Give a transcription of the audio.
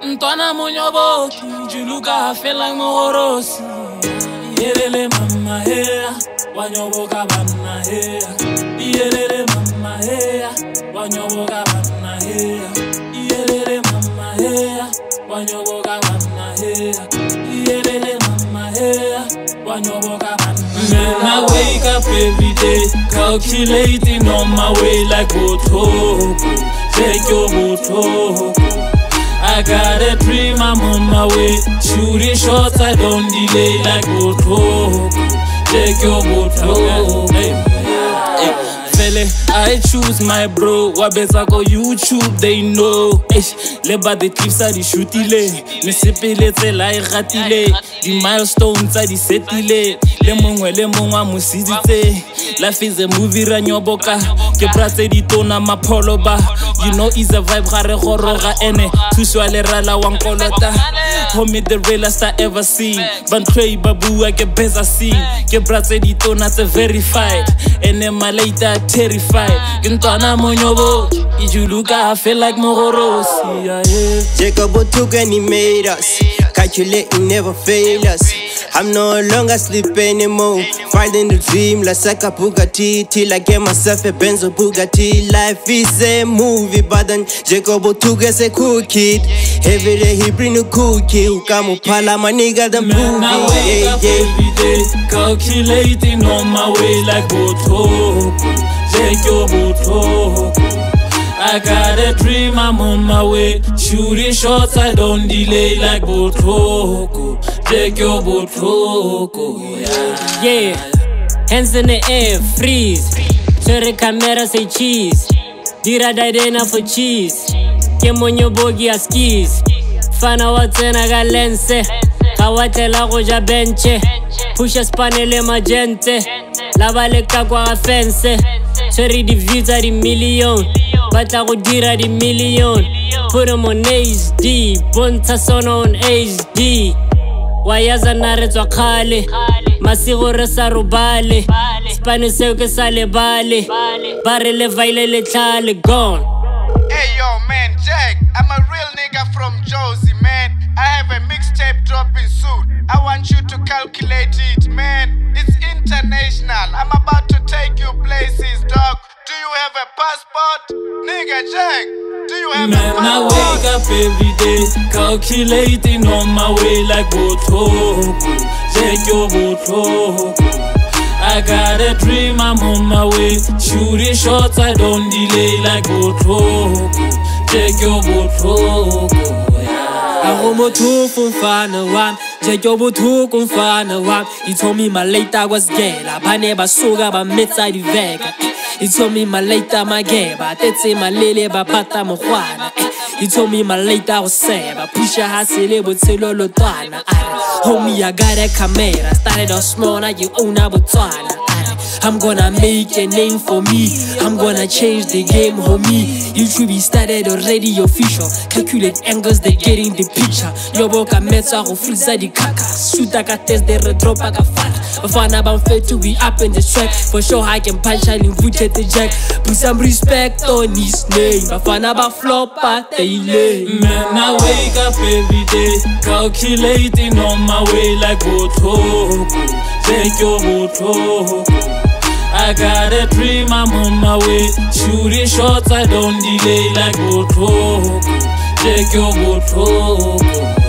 Ntwana monyoboki, juluka feel like mohorosi. Yelele mama hea, wanyoboka bana hea. Yelele mama hea, wanyoboka bana hea. Yelele mama hea, wanyoboka bana hea. Yelele mama hea, wanyoboka bana. Man, I wake up every day, calculating on my way like Botoko. Take your Botoko. I got a dream, I'm on my way. Shooting shots, I don't delay like Botoko. Take your Botoko. Fele, I choose my bro. Wabeza go YouTube, they know. Leba the clips are the shootile. Me sepele tsela e gatile. The milestones are the setile. Le mongwa musizitse. Life is a movie ranyoboka. Ke bratse di tona mapolo ba. You know it's a vibe gare goroga ene. Tuswa le rala wankolota. Homie the realest I ever seen. Bantrey babua ke beza scene. Ke bratse di tona tse verified. Ene malaita terrified. Gintwana monyobo. Ijuluka I feel like mohorosi. Jacob Otuga and he made us. Calculating never fail us. I'm no longer sleep anymore. Finding the dream like Saka Bugatti. Till I get myself a Benzo Bugatti. Life is a movie, but then Jacob Otuga's a cool kid. Every day he bring a cool kid. Ukamupala, my nigga, the movie. I wake up every day, calculating on my way like Botoko. Jacob Botoko. I got a dream, I'm on my way. Shooting shots, I don't delay like Botoko. Take your Botoko. Yeah, hands in the air, freeze. Sorry, camera say cheese. Dira daidena for cheese. Kemonyo bogi a skis. Fana watena ga lense. Kawatela goja benche. Push a spanele magente. Lavale kakwa fence. Sorry, the views are the million. Batla go dira di million. Put them on HD, bonta sono on HD. Wayaza naretswa khale, masigo re sa robale. Spane seo ke sa lebale, ba re le vaile le tlale gone. Hey yo man, Jack, I'm a real nigga from Josie, man. I have a mixtape dropping soon. I want you to calculate it, man. It's international. I'm about to take you places, dog. Do you have a passport? Nigga Jack, do you have a passport? Man, I wake up every day, calculating on my way like Botoko. Take your Botoko. I got a dream, I'm on my way. Shooting shots, I don't delay like Botoko. Take your Botoko. Aromotufu mfana wam, Jacob Otuga mfana wam. He told me my later was gay, la bane basuga ba metsa di vega. He told me my later my gay, but that's my lily bapata mohwana. He told me my later was sad, but push a hasile but selo lotwana. Homie, I got a camera, started off small, now you own a botwana. I'm gonna make a name for me. I'm gonna change the game, homie. YouTube started already official. Calculate angles, they getting the picture. Yoboka metsa go flisa di kaka. Suta ka test the redrop ka fana. Bafana bam fit to be up in the track. For sure I can punch and invite the jack. Put some respect on his name. Bafana ba flop at they lay. Man, I wake up every day, calculating on my way like Botoko. Take your Botoko. I got a dream, I'm on my way. Shooting shots, I don't delay like Botoko. Take your Botoko.